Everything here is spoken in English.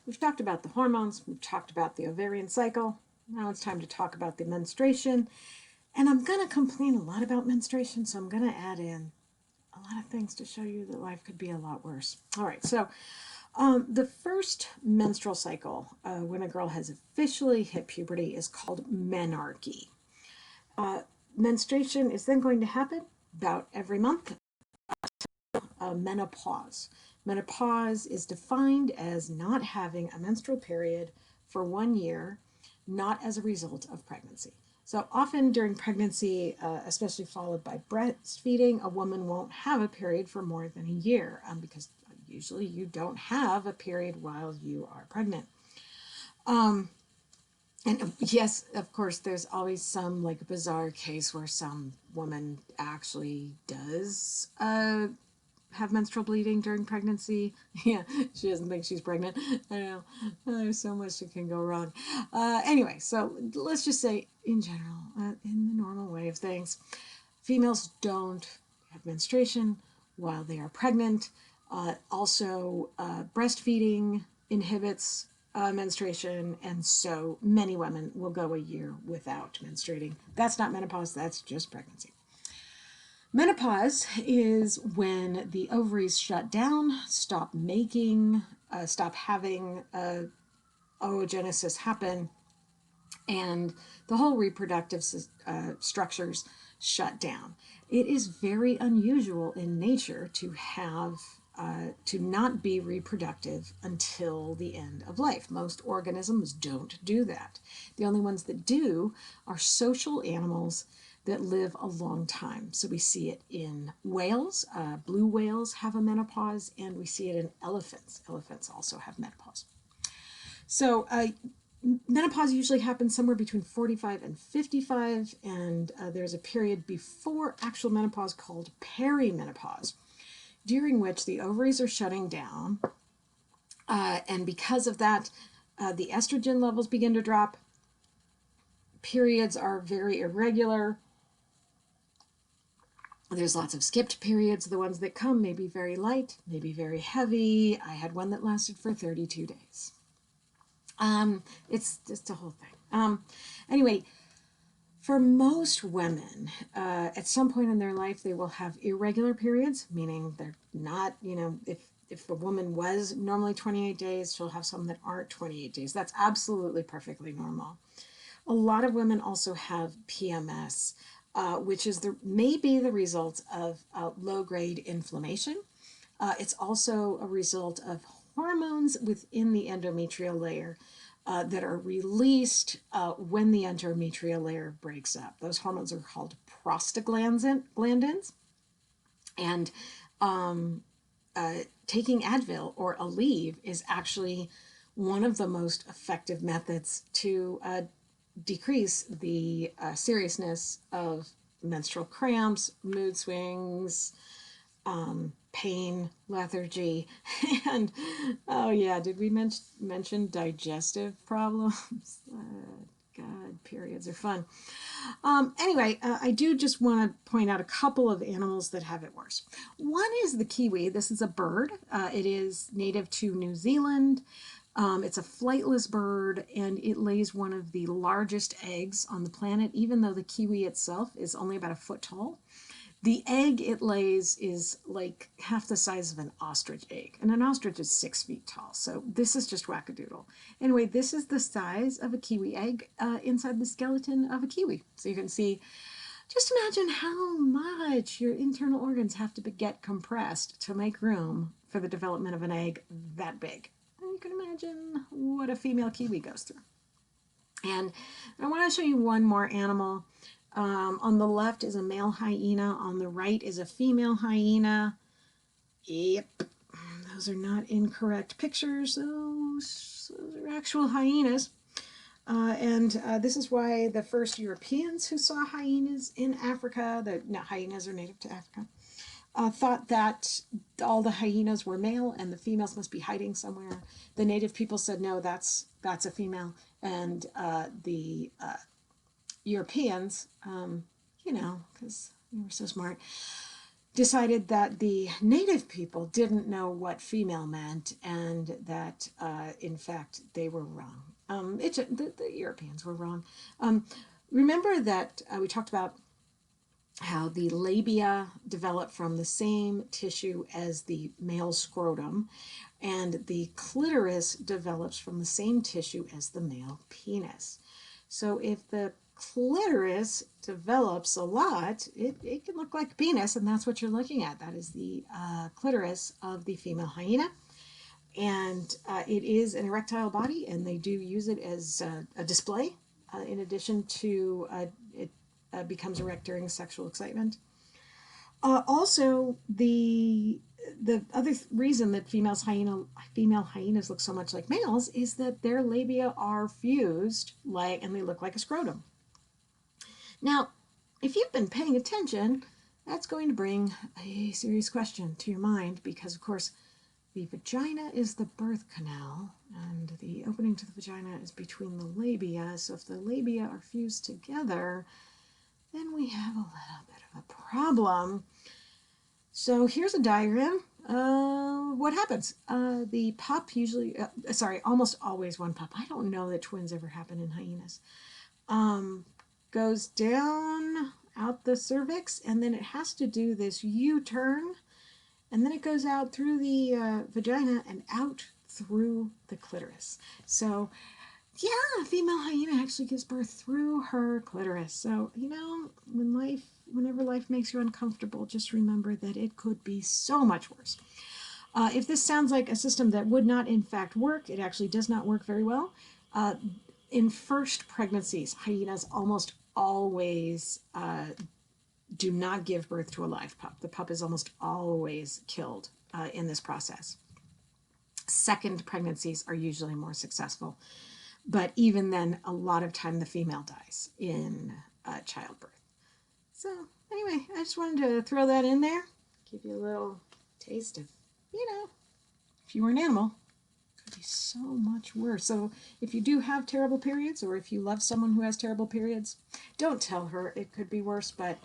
we've talked about the hormones, we've talked about the ovarian cycle. Now it's time to talk about the menstruation. And I'm going to complain a lot about menstruation, so I'm going to add in a lot of things to show you that life could be a lot worse. All right, so the first menstrual cycle, when a girl has officially hit puberty, is called menarche. Menstruation is then going to happen about every month. Menopause. Menopause is defined as not having a menstrual period for 1 year, not as a result of pregnancy. So often during pregnancy, especially followed by breastfeeding, a woman won't have a period for more than a year because usually you don't have a period while you are pregnant. And yes, of course, there's always some like bizarre case where some woman actually does have menstrual bleeding during pregnancy. Yeah, she doesn't think she's pregnant. I know. There's so much that can go wrong. Anyway, so let's just say in general, in the normal way of things, females don't have menstruation while they are pregnant. Also, breastfeeding inhibits menstruation, and so many women will go a year without menstruating. That's not menopause, that's just pregnancy. Menopause is when the ovaries shut down, stop having oogenesis happen, and the whole reproductive structures shut down. It is very unusual in nature to have to not be reproductive until the end of life. Most organisms don't do that. The only ones that do are social animals that live a long time. So we see it in whales. Blue whales have a menopause, and we see it in elephants. Elephants also have menopause. So menopause usually happens somewhere between 45 and 55, and there's a period before actual menopause called perimenopause, during which the ovaries are shutting down, and because of that, the estrogen levels begin to drop. Periods are very irregular. There's lots of skipped periods. The ones that come may be very light, may be very heavy. I had one that lasted for 32 days. It's just a whole thing. Anyway, for most women, at some point in their life, they will have irregular periods, meaning they're not, if a woman was normally 28 days, she'll have some that aren't 28 days. That's absolutely perfectly normal. A lot of women also have PMS, which is maybe the result of low-grade inflammation. It's also a result of hormones within the endometrial layer that are released when the endometrial layer breaks up. Those hormones are called prostaglandins, and taking Advil or Aleve is actually one of the most effective methods to decrease the seriousness of menstrual cramps, mood swings, pain, lethargy, and oh yeah, did we mention digestive problems? God, periods are fun. Anyway, I do just want to point out a couple of animals that have it worse. One is the kiwi. This is a bird. It is native to New Zealand. It's a flightless bird, and it lays one of the largest eggs on the planet, even though the kiwi itself is only about a foot tall. The egg it lays is like half the size of an ostrich egg, and an ostrich is 6 feet tall, so this is just wackadoodle. Anyway, this is the size of a kiwi egg inside the skeleton of a kiwi. So you can see, just imagine how much your internal organs have to get compressed to make room for the development of an egg that big. And you can imagine what a female kiwi goes through. And I want to show you one more animal. On the left is a male hyena. On the right is a female hyena. Yep, those are not incorrect pictures. Those are actual hyenas. And this is why the first Europeans who saw hyenas in Africa, hyenas are native to Africa, thought that all the hyenas were male and the females must be hiding somewhere. The native people said, no, that's a female. And the Europeans, because they were so smart, decided that the native people didn't know what female meant, and that in fact they were wrong. The Europeans were wrong. Remember that we talked about how the labia develop from the same tissue as the male scrotum, and the clitoris develops from the same tissue as the male penis. So if the clitoris develops a lot, it can look like a penis, and that's what you're looking at. That is the clitoris of the female hyena. And it is an erectile body, and they do use it as a display, in addition to it becomes erect during sexual excitement. Also, the other reason that female hyenas look so much like males is that their labia are fused and they look like a scrotum. Now, if you've been paying attention, that's going to bring a serious question to your mind, because of course the vagina is the birth canal, and the opening to the vagina is between the labia. So if the labia are fused together, then we have a little bit of a problem. So here's a diagram. What happens? The pup usually, almost always one pup. I don't know that twins ever happen in hyenas. Goes down out the cervix, and then it has to do this U-turn, and then it goes out through the vagina and out through the clitoris. So yeah, a female hyena actually gives birth through her clitoris. So, whenever life makes you uncomfortable, just remember that it could be so much worse. If this sounds like a system that would not in fact work, it actually does not work very well. In first pregnancies, hyenas almost always do not give birth to a live pup. The pup is almost always killed in this process. Second pregnancies are usually more successful. But even then, a lot of time the female dies in childbirth. So anyway, I just wanted to throw that in there, give you a little taste of, if you were an animal, it could be so much worse. So if you do have terrible periods, or if you love someone who has terrible periods, don't tell her it could be worse, but